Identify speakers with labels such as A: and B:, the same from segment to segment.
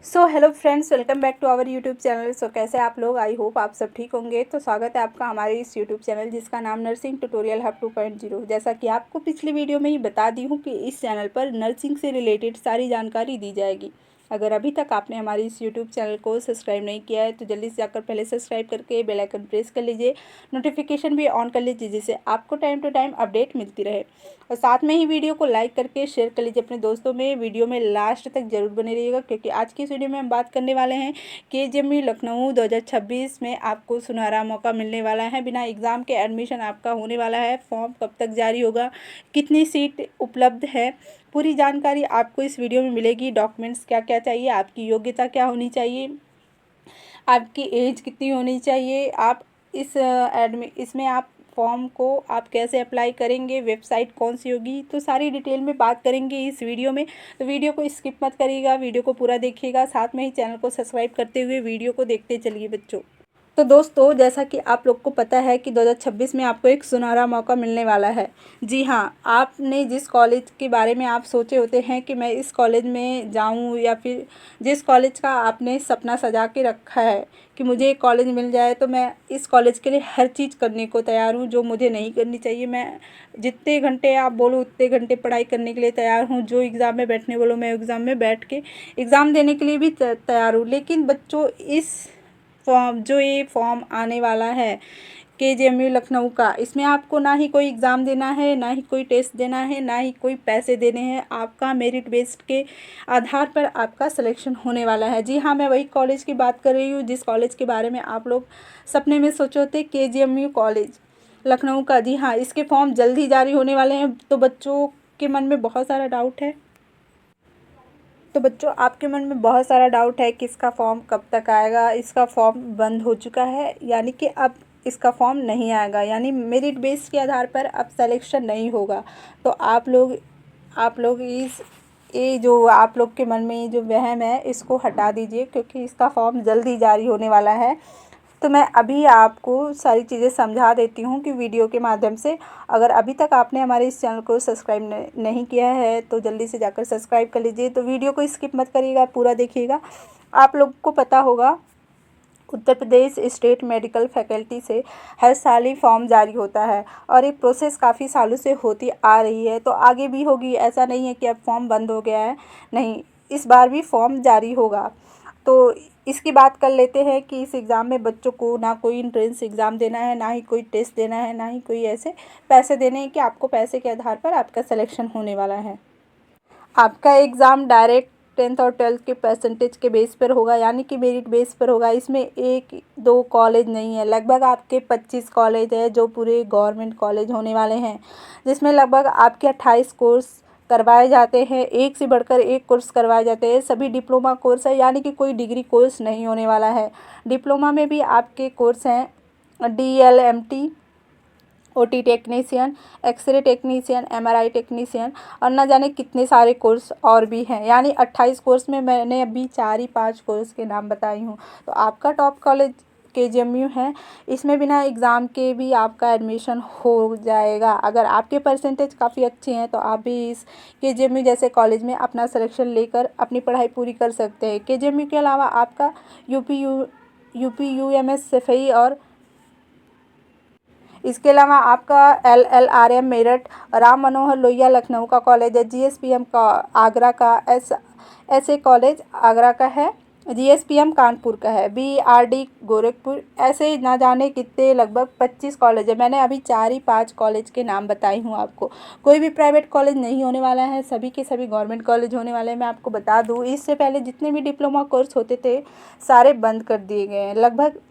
A: So hello friends, welcome back to our YouTube channel. So कैसे आप लोग? I hope आप सब ठीक होंगे। तो स्वागत है आपका हमारे इस यूट्यूब चैनल जिसका नाम नर्सिंग ट्यूटोरियल हब 2.0। जैसा कि आपको पिछली वीडियो में ही बता दी हूँ कि इस चैनल पर नर्सिंग से रिलेटेड सारी जानकारी दी जाएगी। अगर अभी तक आपने हमारे इस यूट्यूब चैनल को सब्सक्राइब नहीं किया है तो जल्दी से जाकर पहले सब्सक्राइब करके बेल आइकन प्रेस कर लीजिए, नोटिफिकेशन भी ऑन कर लीजिए जिससे आपको टाइम टू टाइम अपडेट मिलती रहे। और साथ में ही वीडियो को लाइक करके शेयर कर लीजिए अपने दोस्तों में। वीडियो में लास्ट तक जरूर बने रहिएगा क्योंकि आज की इस वीडियो में हम बात करने वाले हैं केजीएमयू लखनऊ 2026 में आपको सुनहरा मौका मिलने वाला है। बिना एग्ज़ाम के एडमिशन आपका होने वाला है। फॉर्म कब तक जारी होगा, कितनी सीट उपलब्ध है, पूरी जानकारी आपको इस वीडियो में मिलेगी। डॉक्यूमेंट्स क्या क्या चाहिए, आपकी योग्यता क्या होनी चाहिए, आपकी एज कितनी होनी चाहिए, आप इसमें आप फॉर्म को आप कैसे अप्लाई करेंगे, वेबसाइट कौन सी होगी, तो सारी डिटेल में बात करेंगे इस वीडियो में। तो वीडियो को स्किप मत करिएगा, वीडियो को पूरा देखिएगा। साथ में ही चैनल को सब्सक्राइब करते हुए वीडियो को देखते चलिए बच्चों। तो दोस्तों, जैसा कि आप लोग को पता है कि 2026 में आपको एक सुनहरा मौका मिलने वाला है। जी हाँ, आपने जिस कॉलेज के बारे में आप सोचे होते हैं कि मैं इस कॉलेज में जाऊं, या फिर जिस कॉलेज का आपने सपना सजा के रखा है कि मुझे एक कॉलेज मिल जाए, तो मैं इस कॉलेज के लिए हर चीज़ करने को तैयार हूँ जो मुझे नहीं करनी चाहिए। मैं जितने घंटे आप बोलो उतने घंटे पढ़ाई करने के लिए तैयार हूँ। जो एग्ज़ाम में बैठने बोलो मैं एग्ज़ाम में बैठ के एग्ज़ाम देने के लिए भी तैयार हूँ। लेकिन बच्चों, इस ये फॉर्म आने वाला है केजीएमयू लखनऊ का, इसमें आपको ना ही कोई एग्ज़ाम देना है, ना ही कोई टेस्ट देना है, ना ही कोई पैसे देने हैं। आपका मेरिट बेस्ड के आधार पर आपका सिलेक्शन होने वाला है। जी हाँ, मैं वही कॉलेज की बात कर रही हूँ जिस कॉलेज के बारे में आप लोग सपने में सोचे थे, केजीएमयू कॉलेज लखनऊ का। जी हाँ, इसके फॉर्म जल्द ही जारी होने वाले हैं। तो बच्चों के मन में बहुत सारा डाउट है, तो बच्चों आपके मन में बहुत सारा डाउट है कि इसका फॉर्म कब तक आएगा। इसका फॉर्म बंद हो चुका है, यानी कि अब इसका फॉर्म नहीं आएगा, यानी मेरिट बेस के आधार पर अब सिलेक्शन नहीं होगा। तो आप लोग ये जो आप लोग के मन में ये जो वहम है इसको हटा दीजिए क्योंकि इसका फॉर्म जल्द ही जारी होने वाला है। तो मैं अभी आपको सारी चीज़ें समझा देती हूँ कि वीडियो के माध्यम से। अगर अभी तक आपने हमारे इस चैनल को सब्सक्राइब नहीं किया है तो जल्दी से जाकर सब्सक्राइब कर लीजिए। तो वीडियो को स्किप मत करिएगा, पूरा देखिएगा। आप लोग को पता होगा Uttar Pradesh state medical faculty से हर साल ही फॉर्म जारी होता है और ये प्रोसेस काफ़ी सालों से होती आ रही है, तो आगे भी होगी। ऐसा नहीं है कि अब फॉर्म बंद हो गया है, नहीं, इस बार भी फॉर्म जारी होगा। तो इसकी बात कर लेते हैं कि इस एग्ज़ाम में बच्चों को ना कोई एंट्रेंस एग्ज़ाम देना है, ना ही कोई टेस्ट देना है, ना ही कोई ऐसे पैसे देने हैं कि आपको पैसे के आधार पर आपका सिलेक्शन होने वाला है। आपका एग्ज़ाम डायरेक्ट 10th और 12th के परसेंटेज के बेस पर होगा, यानी कि मेरिट बेस पर होगा। इसमें एक दो कॉलेज नहीं है, लगभग आपके 25 कॉलेज है जो पूरे गवर्नमेंट कॉलेज होने वाले हैं, जिसमें लगभग आपके 28 कोर्स करवाए जाते हैं। एक से बढ़कर एक कोर्स करवाए जाते हैं। सभी डिप्लोमा कोर्स है, यानी कि कोई डिग्री कोर्स नहीं होने वाला है। डिप्लोमा में भी आपके कोर्स हैं DLMT, OT technician, x ray technician, MRI technician और ना जाने कितने सारे कोर्स और भी हैं। यानी 28 कोर्स में मैंने अभी 4 ही 5 कोर्स के नाम बताई हूँ। तो आपका टॉप कॉलेज केजीएमयू है, इसमें बिना एग्ज़ाम के भी आपका एडमिशन हो जाएगा। अगर आपके परसेंटेज काफ़ी अच्छे हैं तो आप भी इस केजीएमयू जैसे कॉलेज में अपना सिलेक्शन लेकर अपनी पढ़ाई पूरी कर सकते हैं। केजीएमयू के अलावा आपका यूपी UMS सफई और इसके अलावा आपका LLRM मेरठ, राम मनोहर लोहिया लखनऊ का कॉलेज है, GSPM का आगरा का, ऐसे कॉलेज आगरा का है, GSPM कानपुर का है, BRD गोरखपुर, ऐसे ना जाने कितने लगभग 25 कॉलेज है। मैंने अभी 4 ही 5 कॉलेज के नाम बताई हूँ आपको। कोई भी प्राइवेट कॉलेज नहीं होने वाला है, सभी के सभी गवर्नमेंट कॉलेज होने वाले हैं। मैं आपको बता दूँ, इससे पहले जितने भी डिप्लोमा कोर्स होते थे सारे बंद कर दिए गए हैं। लगभग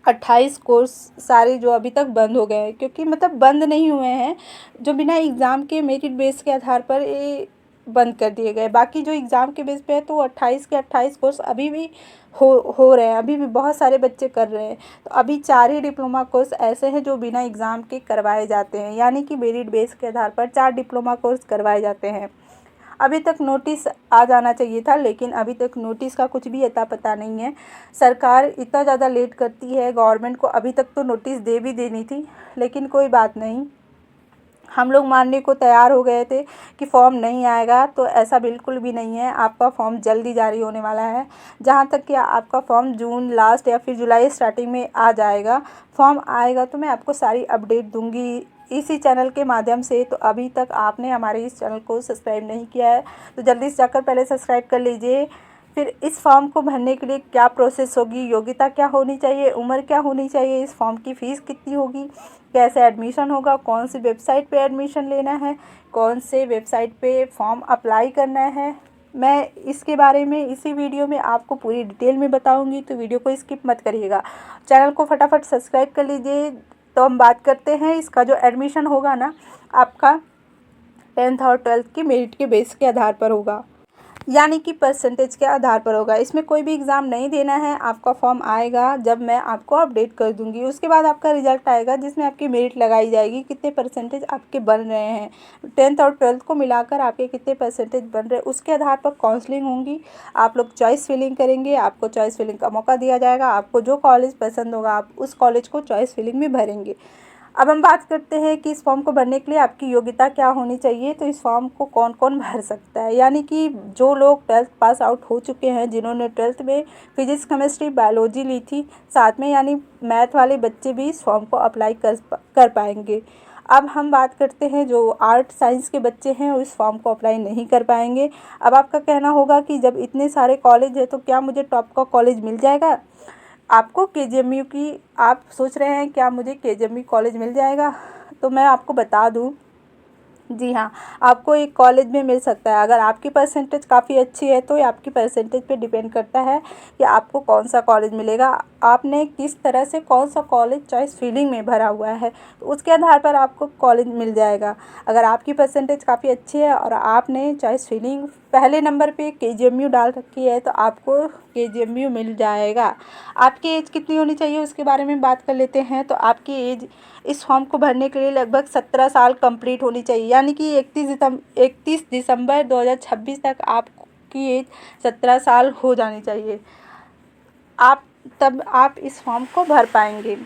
A: 28 कोर्स सारे जो अभी तक बंद हो गए हैं, क्योंकि मतलब बंद नहीं हुए हैं, जो बिना एग्ज़ाम के मेरिट बेस के आधार पर ये बंद कर दिए गए। बाकी जो एग्ज़ाम के बेस पे है तो 28 के 28 कोर्स अभी भी हो रहे हैं, अभी भी बहुत सारे बच्चे कर रहे हैं। तो अभी 4 ही डिप्लोमा कोर्स ऐसे हैं जो बिना एग्ज़ाम के करवाए जाते हैं, यानी कि मेरिट बेस के आधार पर 4 डिप्लोमा कोर्स करवाए जाते हैं। अभी तक नोटिस आ जाना चाहिए था, लेकिन अभी तक नोटिस का कुछ भी अता पता नहीं है। सरकार इतना ज़्यादा लेट करती है, गवर्नमेंट को अभी तक तो नोटिस दे भी देनी थी, लेकिन कोई बात नहीं। हम लोग मानने को तैयार हो गए थे कि फॉर्म नहीं आएगा, तो ऐसा बिल्कुल भी नहीं है। आपका फॉर्म जल्दी जारी होने वाला है। जहाँ तक कि आपका फॉर्म जून लास्ट या फिर जुलाई स्टार्टिंग में आ जाएगा। फॉर्म आएगा तो मैं आपको सारी अपडेट दूंगी इसी चैनल के माध्यम से। तो अभी तक आपने हमारे इस चैनल को सब्सक्राइब नहीं किया है तो जल्दी से जाकर पहले सब्सक्राइब कर लीजिए। फिर इस फॉर्म को भरने के लिए क्या प्रोसेस होगी, योग्यता क्या होनी चाहिए, उम्र क्या होनी चाहिए, इस फॉर्म की फ़ीस कितनी होगी, कैसे एडमिशन होगा, कौन सी वेबसाइट पे एडमिशन लेना है, कौन से वेबसाइट पे फॉर्म अप्लाई करना है, मैं इसके बारे में इसी वीडियो में आपको पूरी डिटेल में बताऊंगी। तो वीडियो को स्किप मत करिएगा, चैनल को फटाफट सब्सक्राइब कर लीजिए। तो हम बात करते हैं इसका जो एडमिशन होगा ना, आपका 10th और 12th की मेरिट के बेस के आधार पर होगा, यानी कि परसेंटेज के आधार पर होगा। इसमें कोई भी एग्ज़ाम नहीं देना है। आपका फॉर्म आएगा जब मैं आपको अपडेट कर दूंगी, उसके बाद आपका रिजल्ट आएगा जिसमें आपकी मेरिट लगाई जाएगी, कितने परसेंटेज आपके बन रहे हैं, 10th और 12th को मिलाकर आपके कितने परसेंटेज बन रहे हैं, उसके आधार पर काउंसलिंग होंगी। आप लोग चॉइस फिलिंग करेंगे, आपको चॉइस फिलिंग का मौका दिया जाएगा। आपको जो कॉलेज पसंद होगा आप उस कॉलेज को चॉइस फिलिंग में भरेंगे। अब हम बात करते हैं कि इस फॉर्म को भरने के लिए आपकी योग्यता क्या होनी चाहिए। तो इस फॉर्म को कौन कौन भर सकता है, यानी कि जो लोग 12th पास आउट हो चुके हैं, जिन्होंने 12th में फिजिक्स केमिस्ट्री बायोलॉजी ली थी साथ में, यानी मैथ वाले बच्चे भी इस फॉर्म को अप्लाई कर पाएंगे। अब हम बात करते हैं जो आर्ट साइंस के बच्चे हैं वो इस फॉर्म को अप्लाई नहीं कर पाएंगे। अब आपका कहना होगा कि जब इतने सारे कॉलेज है तो क्या मुझे टॉप का कॉलेज मिल जाएगा। आपको केजीएमयू की, आप सोच रहे हैं क्या मुझे केजीएमयू कॉलेज मिल जाएगा, तो मैं आपको बता दूं, जी हाँ, आपको एक कॉलेज में मिल सकता है। अगर आपकी परसेंटेज काफ़ी अच्छी है तो ये आपकी परसेंटेज पे डिपेंड करता है कि आपको कौन सा कॉलेज मिलेगा, आपने किस तरह से कौन सा कॉलेज चॉइस फीलिंग में भरा हुआ है, तो उसके आधार पर आपको कॉलेज मिल जाएगा। अगर आपकी परसेंटेज काफ़ी अच्छी है और आपने चॉइस फीलिंग पहले नंबर पे केजीएमयू डाल रखी है तो आपको केजीएमयू मिल जाएगा। आपकी एज कितनी होनी चाहिए उसके बारे में बात कर लेते हैं। तो आपकी एज इस फॉर्म को भरने के लिए लगभग 17 साल कंप्लीट होनी चाहिए, यानी कि 31 दिसंबर 2026 तक आपकी एज 17 साल हो जानी चाहिए। तब आप इस फॉर्म को भर पाएंगे।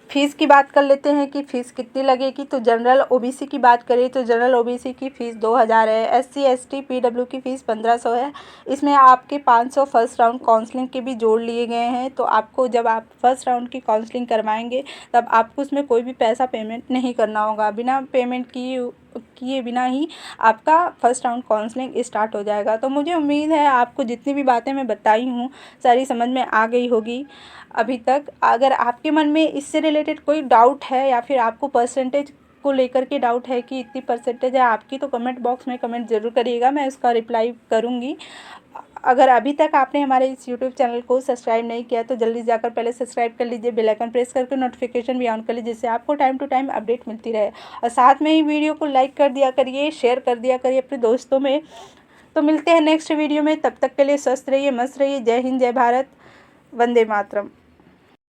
A: फ़ीस की बात कर लेते हैं कि फ़ीस कितनी लगेगी। तो जनरल ओबीसी की बात करें तो जनरल ओबीसी की फ़ीस 2000 है, एससी एसटी पीडब्ल्यू की फ़ीस 1500 है। इसमें आपके 500 फर्स्ट राउंड काउंसलिंग के भी जोड़ लिए गए हैं। तो आपको जब आप फर्स्ट राउंड की काउंसलिंग करवाएंगे तब आपको उसमें कोई भी पैसा पेमेंट नहीं करना होगा। बिना पेमेंट किए बिना ही आपका फर्स्ट राउंड काउंसलिंग स्टार्ट हो जाएगा। तो मुझे उम्मीद है आपको जितनी भी बातें मैं बताई हूँ सारी समझ में आ गई होगी अभी तक। अगर आपके मन में इससे रिलेटेड कोई डाउट है या फिर आपको परसेंटेज को लेकर के डाउट है कि इतनी परसेंटेज है आपकी, तो कमेंट बॉक्स में कमेंट ज़रूर करिएगा, मैं उसका रिप्लाई करूँगी। अगर अभी तक आपने हमारे इस यूट्यूब चैनल को सब्सक्राइब नहीं किया तो जल्दी जाकर पहले सब्सक्राइब कर लीजिए, बेल आइकन प्रेस करके नोटिफिकेशन भी ऑन कर लीजिए, जिससे आपको टाइम टू टाइम अपडेट मिलती रहे। और साथ में ही वीडियो को लाइक कर दिया करिए, शेयर कर दिया करिए अपने दोस्तों में। तो मिलते हैं नेक्स्ट वीडियो में, तब तक के लिए स्वस्थ रहिए, मस्त रहिए। जय हिंद, जय भारत, वंदे मातरम।